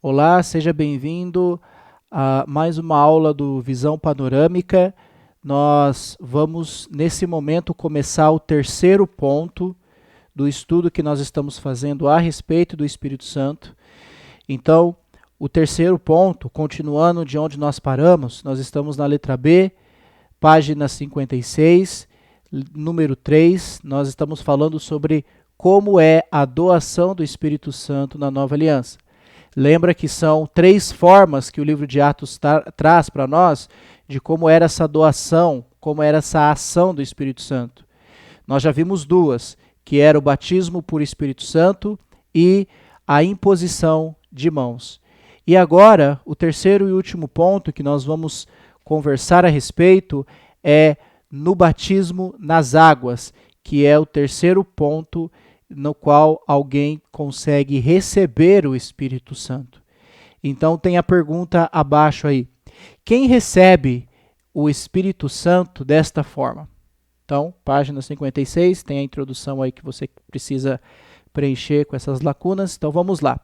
Olá, seja bem-vindo a mais uma aula do Visão Panorâmica. Nós vamos, nesse momento, começar o terceiro ponto do estudo que nós estamos fazendo a respeito do Espírito Santo. Então, o terceiro ponto, continuando de onde nós paramos, nós estamos na letra B, página 56, número 3, nós estamos falando sobre como é a doação do Espírito Santo na Nova Aliança. Lembra que são 3 formas que o livro de Atos traz para nós de como era essa doação, como era essa ação do Espírito Santo. Nós já vimos 2, que era o batismo por Espírito Santo e a imposição de mãos. E agora, o terceiro e último ponto que nós vamos conversar a respeito é no batismo nas águas, que é o terceiro ponto no qual alguém consegue receber o Espírito Santo. Então tem a pergunta abaixo aí. Quem recebe o Espírito Santo desta forma? Então, página 56, tem a introdução aí que você precisa preencher com essas lacunas. Então vamos lá.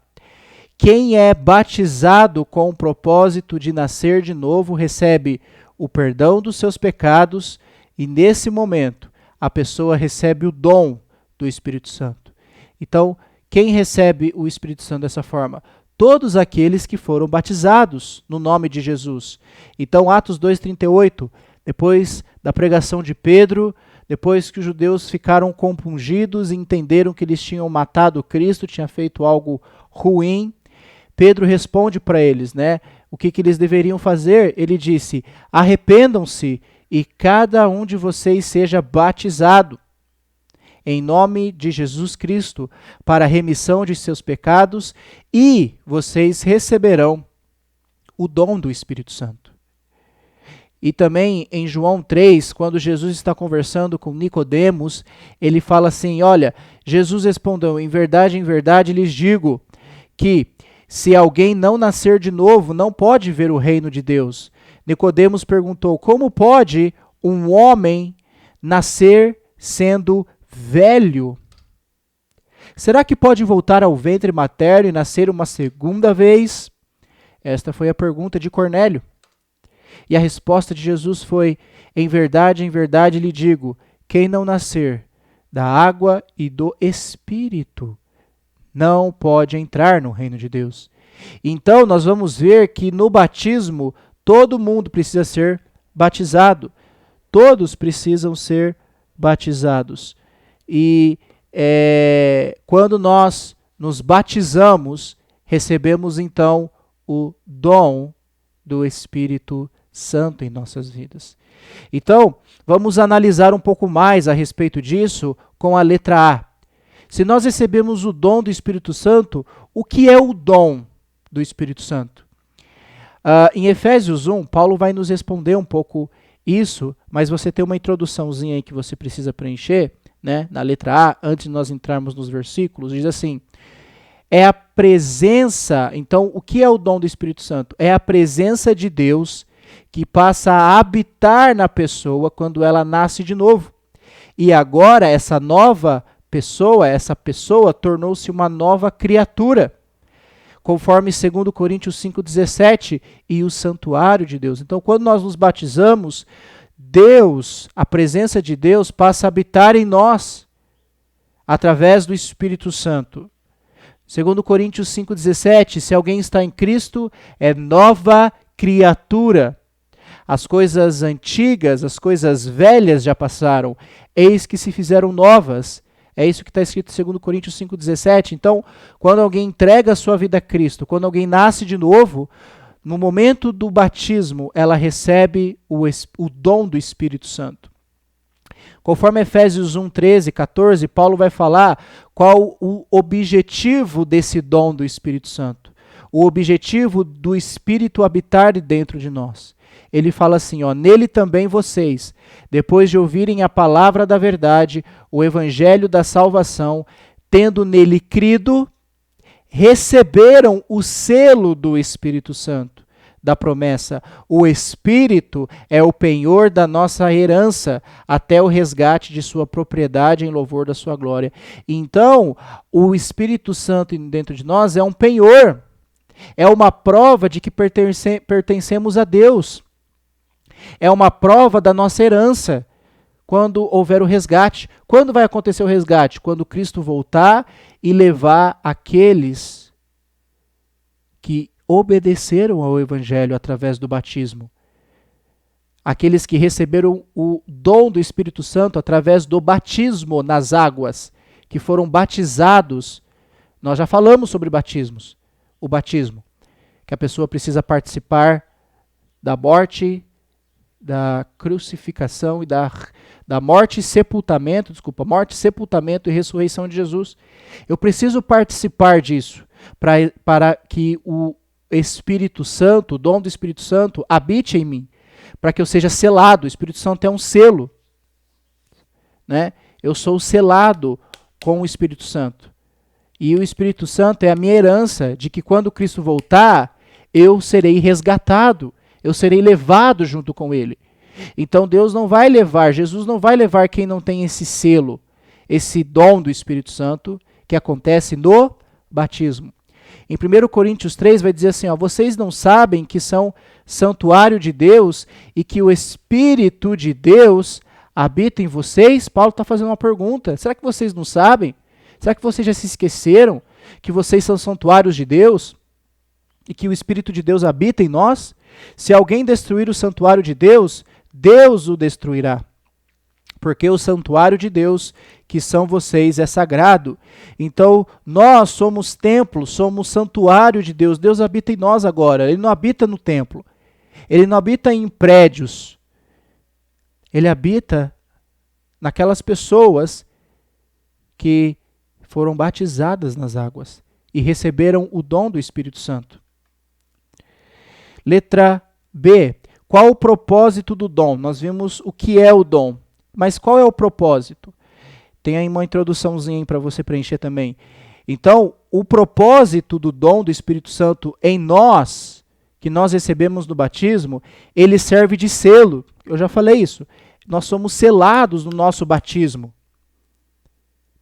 Quem é batizado com o propósito de nascer de novo recebe o perdão dos seus pecados e nesse momento a pessoa recebe o dom do Espírito Santo. Então, quem recebe o Espírito Santo dessa forma? Todos aqueles que foram batizados no nome de Jesus. Então, Atos 2,38, depois da pregação de Pedro, depois que os judeus ficaram compungidos e entenderam que eles tinham matado Cristo, tinha feito algo ruim, Pedro responde para eles, né? O que eles deveriam fazer? Ele disse: arrependam-se e cada um de vocês seja batizado em nome de Jesus Cristo para a remissão de seus pecados e vocês receberão o dom do Espírito Santo. E também em João 3, quando Jesus está conversando com Nicodemos, ele fala assim, olha, Jesus respondeu, em verdade lhes digo que se alguém não nascer de novo, não pode ver o reino de Deus. Nicodemos perguntou, como pode um homem nascer sendo velho? Será que pode voltar ao ventre materno e nascer uma segunda vez? Esta foi a pergunta de Cornélio. E a resposta de Jesus foi, em verdade lhe digo, quem não nascer da água e do Espírito não pode entrar no reino de Deus. Então, nós vamos ver que no batismo, todo mundo precisa ser batizado. Todos precisam ser batizados. E quando nós nos batizamos, recebemos então o dom do Espírito Santo em nossas vidas. Então, vamos analisar um pouco mais a respeito disso com a letra A. Se nós recebemos o dom do Espírito Santo, o que é o dom do Espírito Santo? Em Efésios 1, Paulo vai nos responder um pouco isso, mas você tem uma introduçãozinha aí que você precisa preencher, né, na letra A, antes de nós entrarmos nos versículos, diz assim, é a presença, então o que é o dom do Espírito Santo? É a presença de Deus que passa a habitar na pessoa quando ela nasce de novo. E agora essa pessoa tornou-se uma nova criatura, conforme 2 Coríntios 5,17, e o santuário de Deus. Então, quando nós nos batizamos, Deus, a presença de Deus passa a habitar em nós, através do Espírito Santo. 2 Coríntios 5,17, se alguém está em Cristo, é nova criatura. As coisas antigas, as coisas velhas já passaram, eis que se fizeram novas. É isso que está escrito em 2 Coríntios 5,17. Então, quando alguém entrega a sua vida a Cristo, quando alguém nasce de novo, no momento do batismo, ela recebe o dom do Espírito Santo. Conforme Efésios 1, 13, 14, Paulo vai falar qual o objetivo desse dom do Espírito Santo. O objetivo do Espírito habitar dentro de nós. Ele fala assim, ó, nele também vocês, depois de ouvirem a palavra da verdade, o evangelho da salvação, tendo nele crido, receberam o selo do Espírito Santo, da promessa. O Espírito é o penhor da nossa herança, até o resgate de sua propriedade em louvor da sua glória. Então, o Espírito Santo dentro de nós é um penhor. É uma prova de que pertencemos a Deus. É uma prova da nossa herança quando houver o resgate. Quando vai acontecer o resgate? Quando Cristo voltar e levar aqueles que obedeceram ao Evangelho através do batismo. Aqueles que receberam o dom do Espírito Santo através do batismo nas águas, que foram batizados. Nós já falamos sobre batismos. O batismo, que a pessoa precisa participar da morte, da crucificação e da morte e sepultamento, morte, sepultamento e ressurreição de Jesus. Eu preciso participar disso para que o Espírito Santo, o dom do Espírito Santo, habite em mim, para que eu seja selado. O Espírito Santo é um selo, né? Eu sou selado com o Espírito Santo. E o Espírito Santo é a minha herança de que quando Cristo voltar, eu serei resgatado, eu serei levado junto com ele. Então Deus não vai levar, Jesus não vai levar quem não tem esse selo, esse dom do Espírito Santo, que acontece no batismo. Em 1 Coríntios 3 vai dizer assim, ó, vocês não sabem que são santuário de Deus e que o Espírito de Deus habita em vocês? Paulo está fazendo uma pergunta, será que vocês não sabem? Será que vocês já se esqueceram que vocês são santuários de Deus e que o Espírito de Deus habita em nós? Se alguém destruir o santuário de Deus, Deus o destruirá. Porque o santuário de Deus, que são vocês, é sagrado. Então, nós somos templo, somos santuário de Deus. Deus habita em nós agora. Ele não habita no templo. Ele não habita em prédios. Ele habita naquelas pessoas que foram batizadas nas águas e receberam o dom do Espírito Santo. Letra B. Qual o propósito do dom? Nós vimos o que é o dom, mas qual é o propósito? Tem aí uma introduçãozinha para você preencher também. Então, o propósito do dom do Espírito Santo em nós, que nós recebemos no batismo, ele serve de selo. Eu já falei isso. Nós somos selados no nosso batismo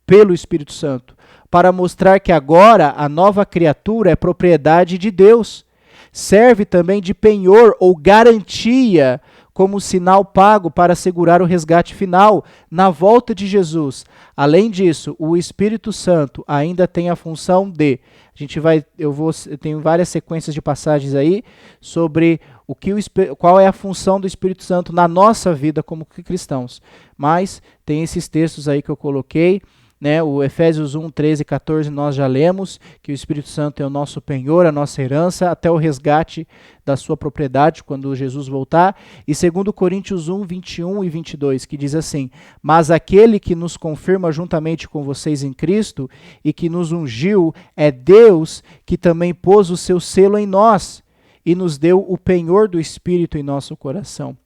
pelo Espírito Santo, para mostrar que agora a nova criatura é propriedade de Deus. Serve também de penhor ou garantia como sinal pago para assegurar o resgate final na volta de Jesus. Além disso, o Espírito Santo ainda tem a função de... eu tenho várias sequências de passagens aí sobre qual é a função do Espírito Santo na nossa vida como cristãos. Mas tem esses textos aí que eu coloquei, né? O Efésios 1, 13 e 14 nós já lemos, que o Espírito Santo é o nosso penhor, a nossa herança, até o resgate da sua propriedade, quando Jesus voltar. E 2 Coríntios 1, 21 e 22, que diz assim, mas aquele que nos confirma juntamente com vocês em Cristo e que nos ungiu é Deus, que também pôs o seu selo em nós e nos deu o penhor do Espírito em nosso coração.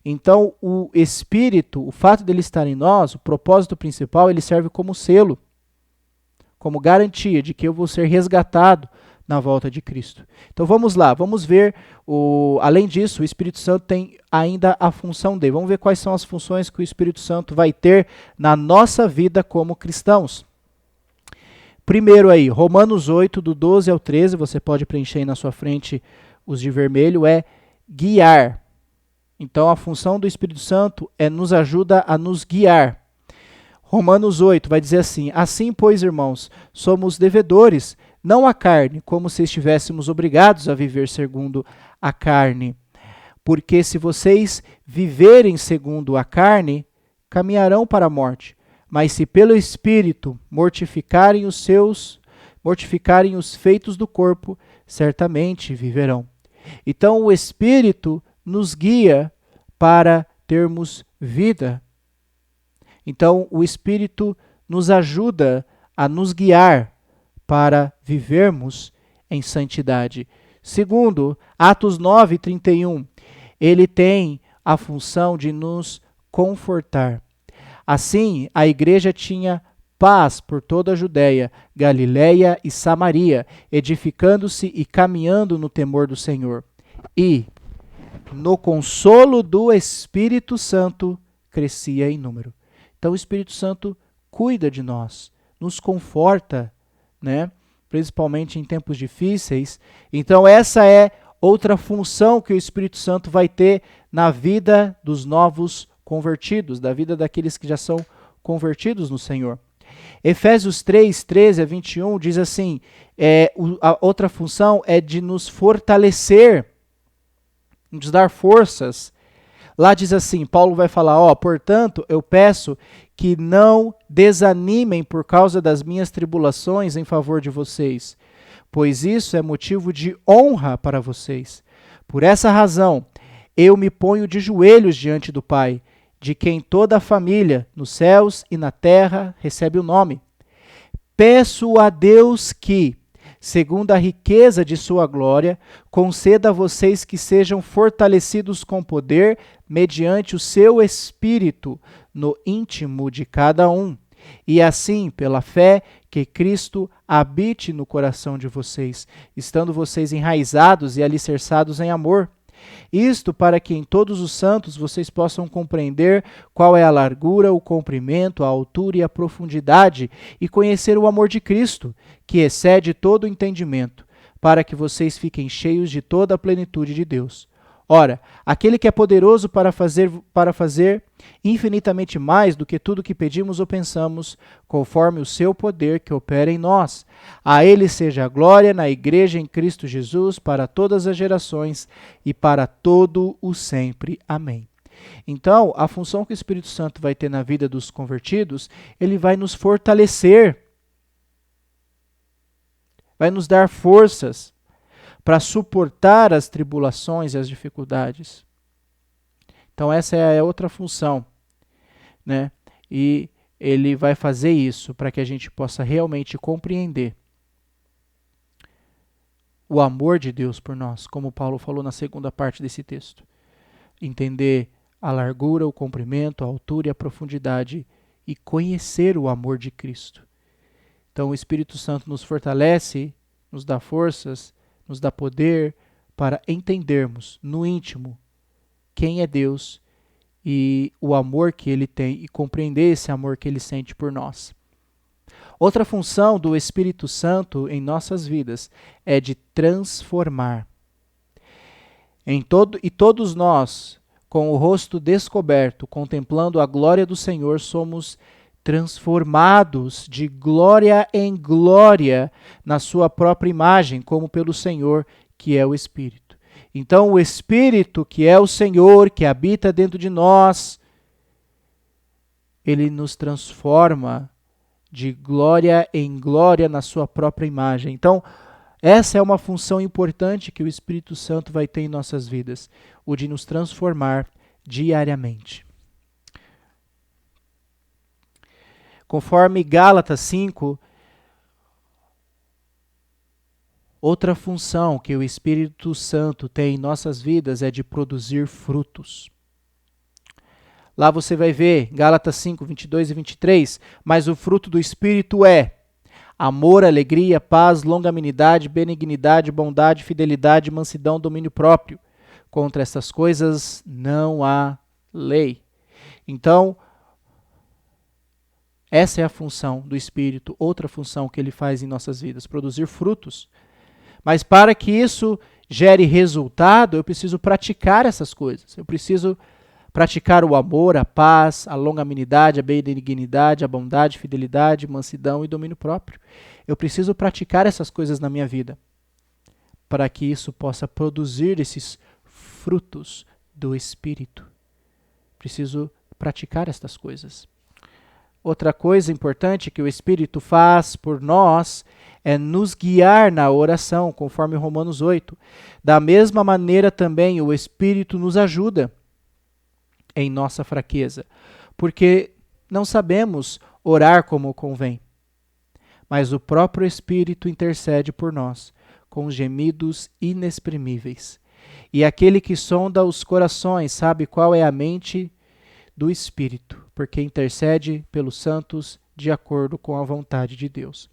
Então, o Espírito, o fato dele estar em nós, o propósito principal, ele serve como selo, como garantia de que eu vou ser resgatado na volta de Cristo. Então, vamos lá, vamos ver, além disso, o Espírito Santo tem ainda a função dele. Vamos ver quais são as funções que o Espírito Santo vai ter na nossa vida como cristãos. Primeiro aí, Romanos 8, do 12 ao 13, você pode preencher aí na sua frente os de vermelho, é guiar. Então, a função do Espírito Santo nos ajuda a nos guiar. Romanos 8 vai dizer assim, assim, pois, irmãos, somos devedores, não à carne, como se estivéssemos obrigados a viver segundo a carne. Porque se vocês viverem segundo a carne, caminharão para a morte. Mas se pelo Espírito mortificarem os feitos do corpo, certamente viverão. Então, o Espírito nos guia para termos vida. Então, o Espírito nos ajuda a nos guiar para vivermos em santidade. Segundo, Atos 9, 31, ele tem a função de nos confortar. Assim, a igreja tinha paz por toda a Judéia, Galiléia e Samaria, edificando-se e caminhando no temor do Senhor. E, no consolo do Espírito Santo, crescia em número. Então, o Espírito Santo cuida de nós, nos conforta, né? principalmente em tempos difíceis. Então essa é outra função que o Espírito Santo vai ter na vida dos novos convertidos, da vida daqueles que já são convertidos no Senhor. Efésios 3, 13 a 21 diz assim, a outra função é de nos fortalecer, nos dar forças. Lá diz assim, Paulo vai falar, portanto, eu peço que não desanimem por causa das minhas tribulações em favor de vocês, pois isso é motivo de honra para vocês. Por essa razão, eu me ponho de joelhos diante do Pai, de quem toda a família, nos céus e na terra, recebe o nome. Peço a Deus que, segundo a riqueza de sua glória, conceda a vocês que sejam fortalecidos com poder, mediante o seu Espírito, no íntimo de cada um, e assim, pela fé, que Cristo habite no coração de vocês, estando vocês enraizados e alicerçados em amor. Isto para que em todos os santos vocês possam compreender qual é a largura, o comprimento, a altura e a profundidade, e conhecer o amor de Cristo, que excede todo o entendimento, para que vocês fiquem cheios de toda a plenitude de Deus. Ora, aquele que é poderoso para fazer infinitamente mais do que tudo que pedimos ou pensamos, conforme o seu poder que opera em nós. A ele seja a glória na igreja em Cristo Jesus, para todas as gerações e para todo o sempre. Amém. Então, a função que o Espírito Santo vai ter na vida dos convertidos, ele vai nos fortalecer, vai nos dar forças para suportar as tribulações e as dificuldades. Então essa é a outra função, né? E ele vai fazer isso para que a gente possa realmente compreender o amor de Deus por nós, como Paulo falou na segunda parte desse texto. Entender a largura, o comprimento, a altura e a profundidade e conhecer o amor de Cristo. Então o Espírito Santo nos fortalece, nos dá forças, nos dá poder para entendermos no íntimo quem é Deus e o amor que Ele tem e compreender esse amor que Ele sente por nós. Outra função do Espírito Santo em nossas vidas é de transformar. Todos nós, com o rosto descoberto, contemplando a glória do Senhor, somos transformados de glória em glória na sua própria imagem, como pelo Senhor, que é o Espírito. Então, o Espírito, que é o Senhor, que habita dentro de nós, ele nos transforma de glória em glória na sua própria imagem. Então, essa é uma função importante que o Espírito Santo vai ter em nossas vidas, o de nos transformar diariamente. Conforme Gálatas 5, outra função que o Espírito Santo tem em nossas vidas é de produzir frutos. Lá você vai ver, Gálatas 5, 22 e 23, mas o fruto do Espírito é amor, alegria, paz, longanimidade, benignidade, bondade, fidelidade, mansidão, domínio próprio. Contra essas coisas não há lei. Então, essa é a função do Espírito, outra função que ele faz em nossas vidas, produzir frutos. Mas para que isso gere resultado, eu preciso praticar essas coisas. Eu preciso praticar o amor, a paz, a longanimidade, a benignidade, a bondade, fidelidade, mansidão e domínio próprio. Eu preciso praticar essas coisas na minha vida, para que isso possa produzir esses frutos do Espírito. Preciso praticar estas coisas. Outra coisa importante que o Espírito faz por nós é nos guiar na oração, conforme Romanos 8. Da mesma maneira também o Espírito nos ajuda em nossa fraqueza, porque não sabemos orar como convém. Mas o próprio Espírito intercede por nós, com gemidos inexprimíveis. E aquele que sonda os corações sabe qual é a mente do Espírito, porque intercede pelos santos de acordo com a vontade de Deus.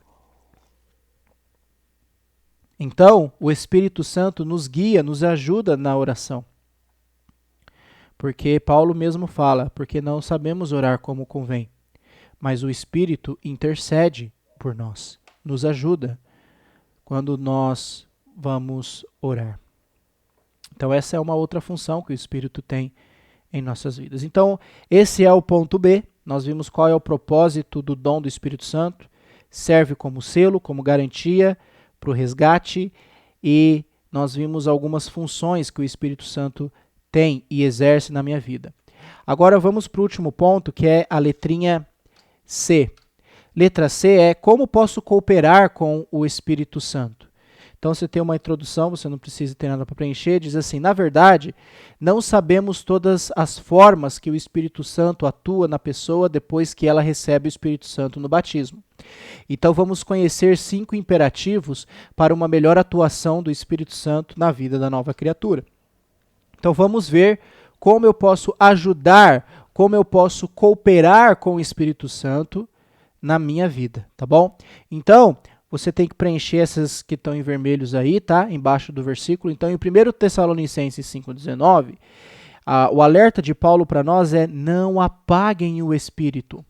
Então, o Espírito Santo nos guia, nos ajuda na oração. Porque Paulo mesmo fala, porque não sabemos orar como convém, mas o Espírito intercede por nós, nos ajuda quando nós vamos orar. Então essa é uma outra função que o Espírito tem em nossas vidas. Então esse é o ponto B. Nós vimos qual é o propósito do dom do Espírito Santo. Serve como selo, como garantia para o resgate, e nós vimos algumas funções que o Espírito Santo tem e exerce na minha vida. Agora vamos para o último ponto, que é a letrinha C. Letra C é como posso cooperar com o Espírito Santo. Então você tem uma introdução, você não precisa ter nada para preencher, diz assim: na verdade, não sabemos todas as formas que o Espírito Santo atua na pessoa depois que ela recebe o Espírito Santo no batismo. Então vamos conhecer 5 imperativos para uma melhor atuação do Espírito Santo na vida da nova criatura. Então vamos ver como eu posso ajudar, como eu posso cooperar com o Espírito Santo na minha vida, tá bom? Então, você tem que preencher essas que estão em vermelhos aí, tá? Embaixo do versículo. Então, em 1 Tessalonicenses 5,19, o alerta de Paulo para nós é: não apaguem o Espírito.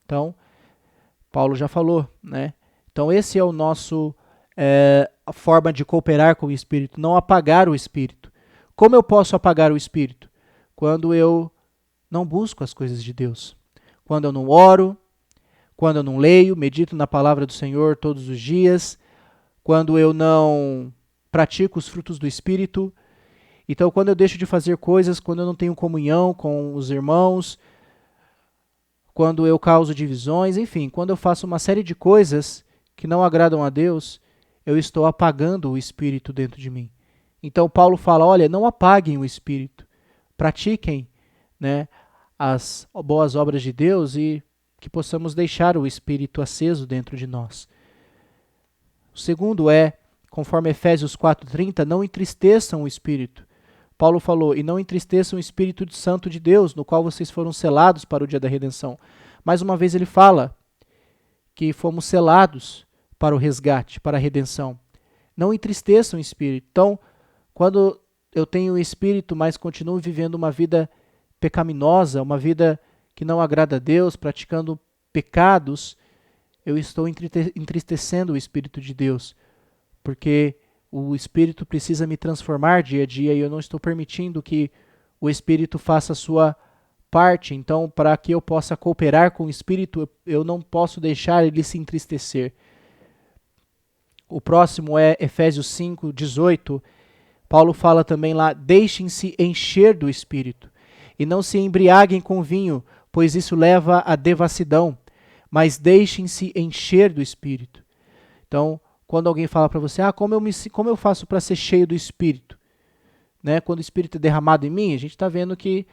Então, Paulo já falou, né? Então, esse é o nosso a forma de cooperar com o Espírito, não apagar o Espírito. Como eu posso apagar o Espírito? Quando eu não busco as coisas de Deus. Quando eu não oro, quando eu não leio, medito na palavra do Senhor todos os dias, quando eu não pratico os frutos do Espírito. Então, quando eu deixo de fazer coisas, quando eu não tenho comunhão com os irmãos, quando eu causo divisões, enfim, quando eu faço uma série de coisas que não agradam a Deus, eu estou apagando o Espírito dentro de mim. Então, Paulo fala: olha, não apaguem o Espírito, pratiquem, né, as boas obras de Deus e que possamos deixar o Espírito aceso dentro de nós. O segundo é, conforme Efésios 4,30, não entristeçam o Espírito. Paulo falou: e não entristeçam o Espírito Santo de Deus, no qual vocês foram selados para o dia da redenção. Mais uma vez ele fala que fomos selados para o resgate, para a redenção. Não entristeçam o Espírito. Então, quando eu tenho o Espírito, mas continuo vivendo uma vida pecaminosa, uma vida que não agrada a Deus, praticando pecados, eu estou entristecendo o Espírito de Deus, porque o Espírito precisa me transformar dia a dia e eu não estou permitindo que o Espírito faça a sua parte. Então, para que eu possa cooperar com o Espírito, eu não posso deixar ele se entristecer. O próximo é Efésios 5:18. Paulo fala também lá: deixem-se encher do Espírito e não se embriaguem com vinho, pois isso leva à devassidão, mas deixem-se encher do Espírito. Então, quando alguém fala para você: como eu faço para ser cheio do Espírito? Né? Quando o Espírito é derramado em mim, a gente está vendo que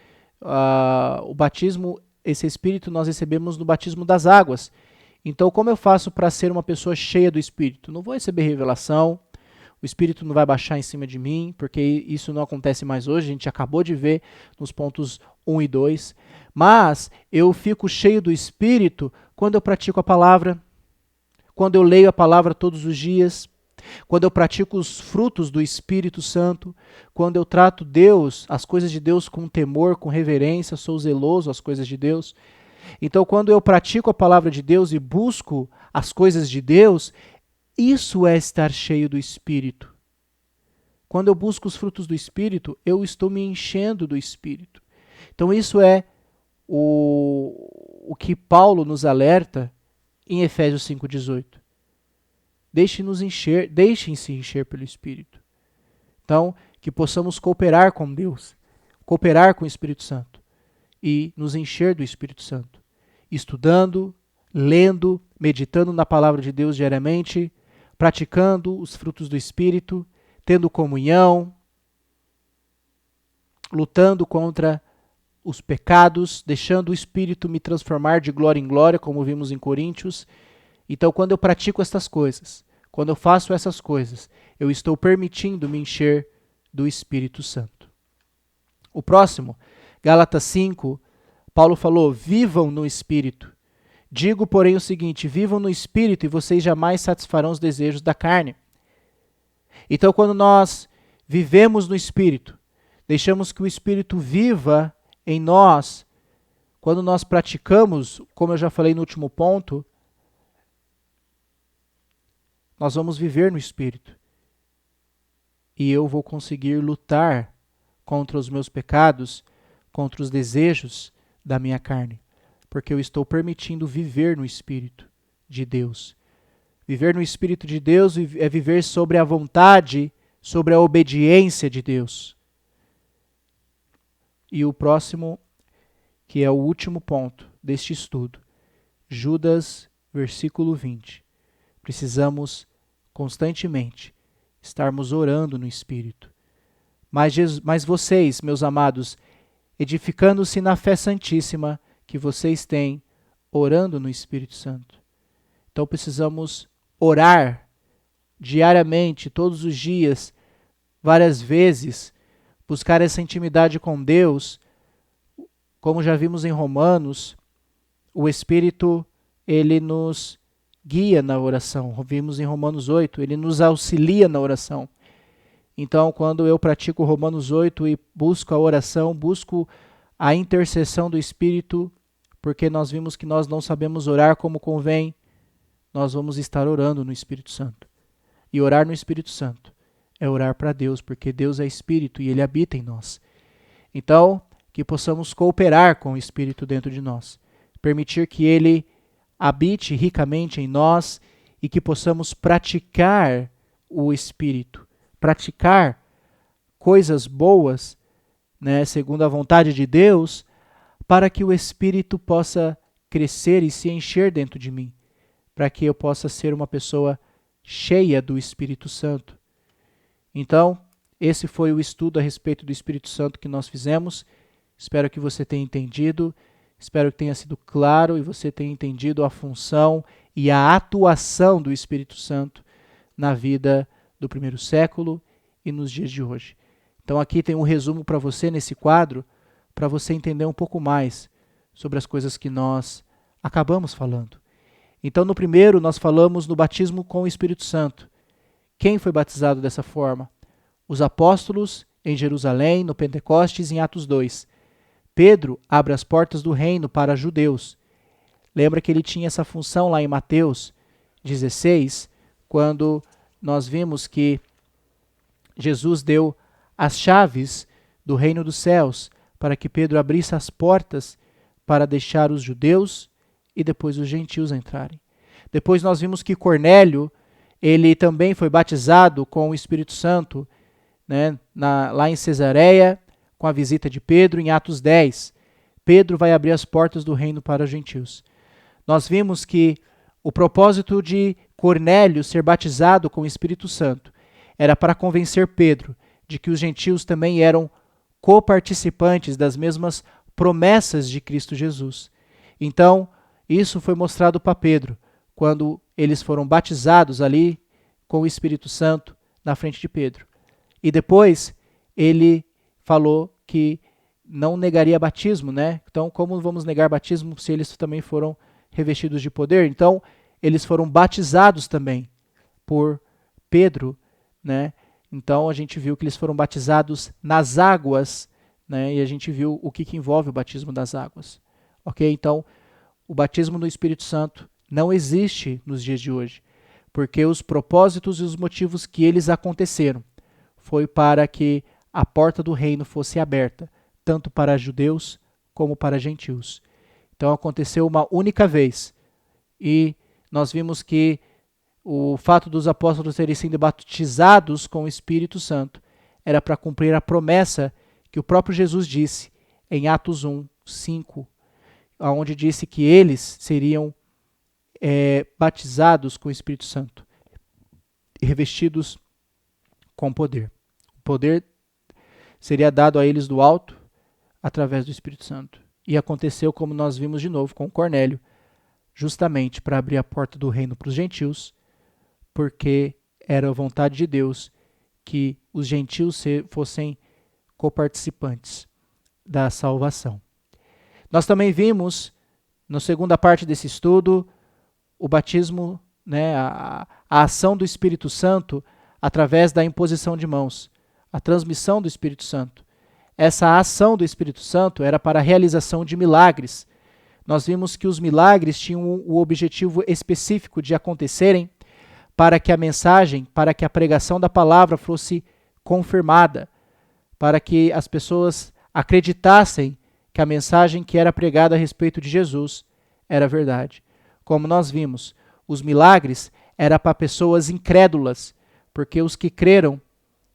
o batismo, esse Espírito nós recebemos no batismo das águas. Então, como eu faço para ser uma pessoa cheia do Espírito? Não vou receber revelação, o Espírito não vai baixar em cima de mim, porque isso não acontece mais hoje, a gente acabou de ver nos pontos 1 e 2. Mas eu fico cheio do Espírito quando eu pratico a palavra, quando eu leio a palavra todos os dias, quando eu pratico os frutos do Espírito Santo, quando eu trato Deus, as coisas de Deus com temor, com reverência, sou zeloso às coisas de Deus. Então, quando eu pratico a palavra de Deus e busco as coisas de Deus, isso é estar cheio do Espírito. Quando eu busco os frutos do Espírito, eu estou me enchendo do Espírito. Então, isso é o que Paulo nos alerta em Efésios 5,18. Deixem-se encher pelo Espírito. Então, que possamos cooperar com Deus, cooperar com o Espírito Santo e nos encher do Espírito Santo, estudando, lendo, meditando na palavra de Deus diariamente, praticando os frutos do Espírito, tendo comunhão, lutando contra os pecados, deixando o Espírito me transformar de glória em glória, como vimos em Coríntios. Então, quando eu pratico estas coisas, quando eu faço essas coisas, eu estou permitindo me encher do Espírito Santo. O próximo, Gálatas 5, Paulo falou: vivam no Espírito. Digo, porém, o seguinte: vivam no Espírito e vocês jamais satisfarão os desejos da carne. Então, quando nós vivemos no Espírito, deixamos que o Espírito viva em nós, quando nós praticamos, como eu já falei no último ponto, nós vamos viver no Espírito. E eu vou conseguir lutar contra os meus pecados, contra os desejos da minha carne, porque eu estou permitindo viver no Espírito de Deus. Viver no Espírito de Deus é viver sobre a vontade, sobre a obediência de Deus. E o próximo, que é o último ponto deste estudo, Judas, versículo 20. Precisamos constantemente estarmos orando no Espírito. Mas vocês, meus amados, edificando-se na fé santíssima que vocês têm, orando no Espírito Santo. Então precisamos orar diariamente, todos os dias, várias vezes, buscar essa intimidade com Deus. Como já vimos em Romanos, o Espírito, ele nos guia na oração. Vimos em Romanos 8, ele nos auxilia na oração. Então, quando eu pratico Romanos 8 e busco a oração, busco a intercessão do Espírito, porque nós vimos que nós não sabemos orar como convém, nós vamos estar orando no Espírito Santo. E orar no Espírito Santo é orar para Deus, porque Deus é Espírito e Ele habita em nós. Então, que possamos cooperar com o Espírito dentro de nós, permitir que Ele habite ricamente em nós e que possamos praticar o Espírito, praticar coisas boas, né, segundo a vontade de Deus, para que o Espírito possa crescer e se encher dentro de mim, para que eu possa ser uma pessoa cheia do Espírito Santo. Então, esse foi o estudo a respeito do Espírito Santo que nós fizemos. Espero que você tenha entendido, espero que tenha sido claro e você tenha entendido a função e a atuação do Espírito Santo na vida do primeiro século e nos dias de hoje. Então aqui tem um resumo para você nesse quadro, para você entender um pouco mais sobre as coisas que nós acabamos falando. Então no primeiro nós falamos no batismo com o Espírito Santo. Quem foi batizado dessa forma? Os apóstolos em Jerusalém, no Pentecostes, em Atos 2. Pedro abre as portas do reino para judeus. Lembra que ele tinha essa função lá em Mateus 16, quando nós vimos que Jesus deu as chaves do reino dos céus para que Pedro abrisse as portas para deixar os judeus e depois os gentios entrarem. Depois nós vimos que Cornélio, ele também foi batizado com o Espírito Santo, né, lá em Cesareia, com a visita de Pedro, em Atos 10. Pedro vai abrir as portas do reino para os gentios. Nós vimos que o propósito de Cornélio ser batizado com o Espírito Santo era para convencer Pedro de que os gentios também eram coparticipantes das mesmas promessas de Cristo Jesus. Então, isso foi mostrado para Pedro, quando eles foram batizados ali com o Espírito Santo na frente de Pedro. E depois, ele falou que não negaria batismo, né? Então, como vamos negar batismo se eles também foram revestidos de poder? Então, eles foram batizados também por Pedro, né? Então, a gente viu que eles foram batizados nas águas, né? E a gente viu o que envolve o batismo das águas. Ok? Então, o batismo no Espírito Santo não existe nos dias de hoje, porque os propósitos e os motivos que eles aconteceram foi para que a porta do reino fosse aberta, tanto para judeus como para gentios. Então aconteceu uma única vez, e nós vimos que o fato dos apóstolos terem sido batizados com o Espírito Santo era para cumprir a promessa que o próprio Jesus disse em Atos 1, 5, onde disse que eles seriam batizados com o Espírito Santo e revestidos com poder. O poder seria dado a eles do alto através do Espírito Santo. E aconteceu como nós vimos de novo com Cornélio, justamente para abrir a porta do reino para os gentios, porque era a vontade de Deus que os gentios fossem coparticipantes da salvação. Nós também vimos, na segunda parte desse estudo, o batismo, né, a ação do Espírito Santo através da imposição de mãos, a transmissão do Espírito Santo. Essa ação do Espírito Santo era para a realização de milagres. Nós vimos que os milagres tinham o objetivo específico de acontecerem para que a mensagem, para que a pregação da palavra fosse confirmada, para que as pessoas acreditassem que a mensagem que era pregada a respeito de Jesus era verdade. Como nós vimos, os milagres eram para pessoas incrédulas, porque os que creram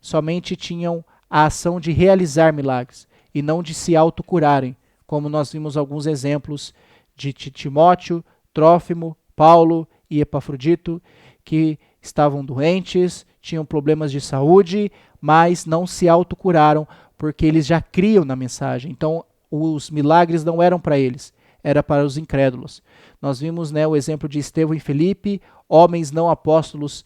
somente tinham a ação de realizar milagres e não de se autocurarem, como nós vimos alguns exemplos de Timóteo, Trófimo, Paulo e Epafrodito, que estavam doentes, tinham problemas de saúde, mas não se autocuraram porque eles já criam na mensagem. Então, os milagres não eram para eles, era para os incrédulos. Nós vimos, né, o exemplo de Estevão e Felipe, homens não apóstolos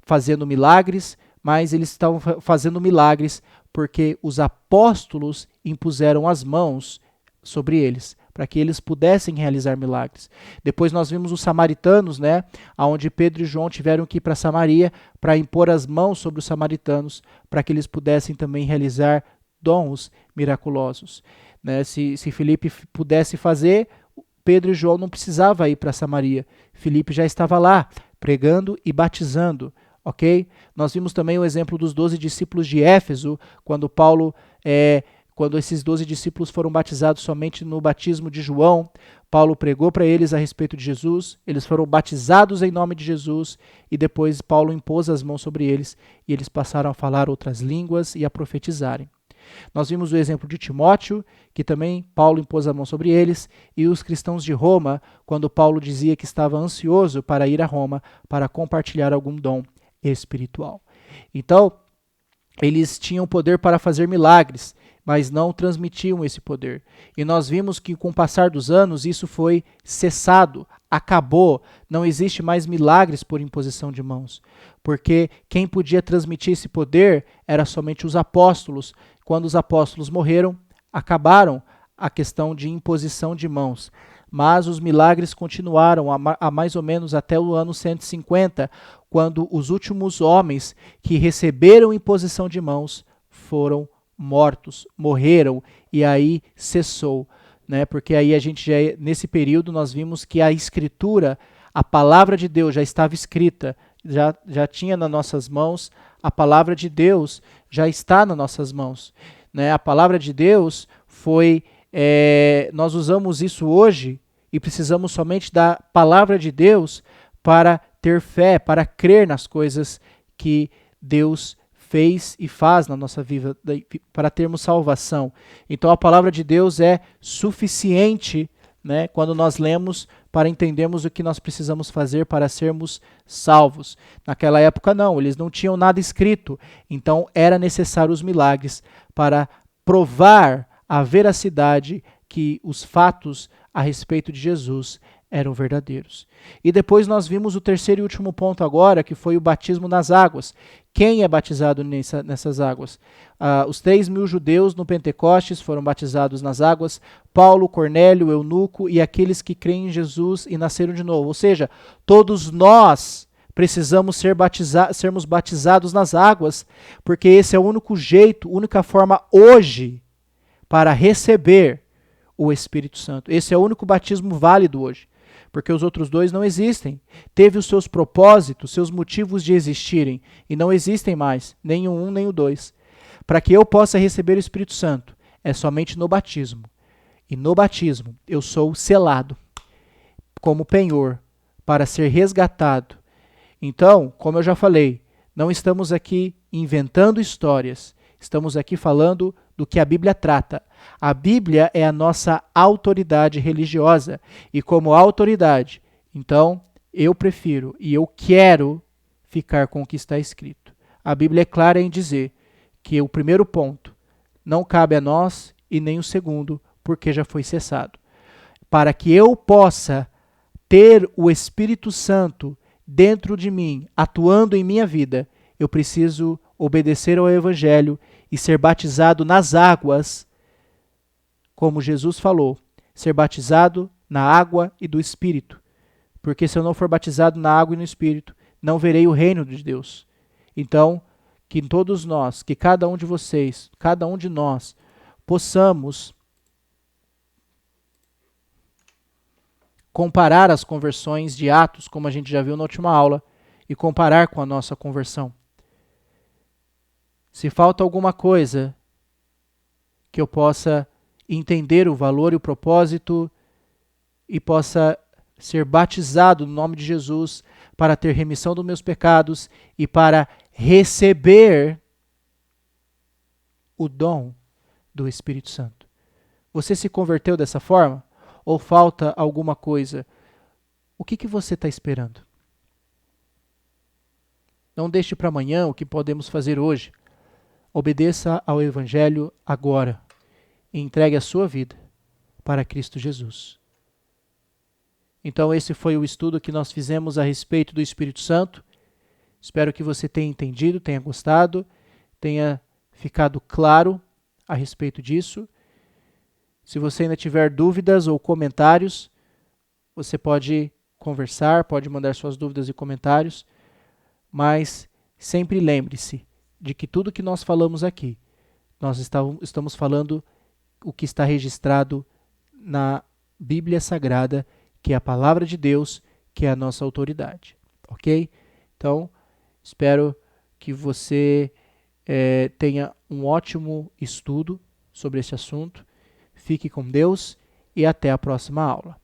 fazendo milagres, mas eles estavam fazendo milagres porque os apóstolos impuseram as mãos sobre eles, para que eles pudessem realizar milagres. Depois nós vimos os samaritanos, né, onde Pedro e João tiveram que ir para Samaria para impor as mãos sobre os samaritanos, para que eles pudessem também realizar dons miraculosos. Né? Se Filipe pudesse fazer, Pedro e João não precisavam ir para Samaria. Filipe já estava lá, pregando e batizando. Ok? Nós vimos também o exemplo dos 12 discípulos de Éfeso, quando esses 12 discípulos foram batizados somente no batismo de João. Paulo pregou para eles a respeito de Jesus, eles foram batizados em nome de Jesus, e depois Paulo impôs as mãos sobre eles, e eles passaram a falar outras línguas e a profetizarem. Nós vimos o exemplo de Timóteo, que também Paulo impôs a mão sobre eles, e os cristãos de Roma, quando Paulo dizia que estava ansioso para ir a Roma para compartilhar algum dom espiritual. Então, eles tinham poder para fazer milagres, mas não transmitiam esse poder. E nós vimos que com o passar dos anos isso foi cessado, acabou, não existe mais milagres por imposição de mãos, porque quem podia transmitir esse poder era somente os apóstolos. Quando os apóstolos morreram, acabaram a questão de imposição de mãos. Mas os milagres continuaram a mais ou menos até o ano 150, quando os últimos homens que receberam imposição de mãos foram mortos, morreram, e aí cessou. Né? Porque aí a gente nesse período nós vimos que a escritura, a palavra de Deus já estava escrita, já tinha nas nossas mãos, a palavra de Deus já está nas nossas mãos. Né? A palavra de Deus foi... nós usamos isso hoje e precisamos somente da palavra de Deus para ter fé, para crer nas coisas que Deus fez e faz na nossa vida, para termos salvação. Então a palavra de Deus é suficiente, né, quando nós lemos, para entendermos o que nós precisamos fazer para sermos salvos. Naquela época não, eles não tinham nada escrito, então era necessário os milagres para provar a veracidade que os fatos a respeito de Jesus eram verdadeiros. E depois nós vimos o terceiro e último ponto agora, que foi o batismo nas águas. Quem é batizado nessas águas? Os 3.000 judeus no Pentecostes foram batizados nas águas, Paulo, Cornélio, Eunuco e aqueles que creem em Jesus e nasceram de novo. Ou seja, todos nós precisamos sermos batizados nas águas, porque esse é o único jeito, única forma hoje para receber o Espírito Santo. Esse é o único batismo válido hoje, porque os outros dois não existem. Teve os seus propósitos, seus motivos de existirem, e não existem mais, nem o 1 nem o 2. Para que eu possa receber o Espírito Santo, é somente no batismo. E no batismo eu sou selado como penhor para ser resgatado. Então, como eu já falei, não estamos aqui inventando histórias, estamos aqui falando do que a Bíblia trata. A Bíblia é a nossa autoridade religiosa, e como autoridade, então, eu prefiro e eu quero ficar com o que está escrito. A Bíblia é clara em dizer que o primeiro ponto não cabe a nós e nem o segundo, porque já foi cessado. Para que eu possa ter o Espírito Santo dentro de mim, atuando em minha vida, eu preciso obedecer ao Evangelho e ser batizado nas águas, como Jesus falou, ser batizado na água e do Espírito. Porque se eu não for batizado na água e no Espírito, não verei o reino de Deus. Então, que todos nós, que cada um de vocês, cada um de nós, possamos comparar as conversões de Atos, como a gente já viu na última aula, e comparar com a nossa conversão. Se falta alguma coisa que eu possa entender o valor e o propósito e possa ser batizado no nome de Jesus para ter remissão dos meus pecados e para receber o dom do Espírito Santo. Você se converteu dessa forma? Ou falta alguma coisa? O que você está esperando? Não deixe para amanhã o que podemos fazer hoje. Obedeça ao Evangelho agora e entregue a sua vida para Cristo Jesus. Então esse foi o estudo que nós fizemos a respeito do Espírito Santo. Espero que você tenha entendido, tenha gostado, tenha ficado claro a respeito disso. Se você ainda tiver dúvidas ou comentários, você pode conversar, pode mandar suas dúvidas e comentários, mas sempre lembre-se de que tudo que nós falamos aqui, nós estamos falando o que está registrado na Bíblia Sagrada, que é a Palavra de Deus, que é a nossa autoridade, ok? Então, espero que você tenha um ótimo estudo sobre esse assunto. Fique com Deus e até a próxima aula.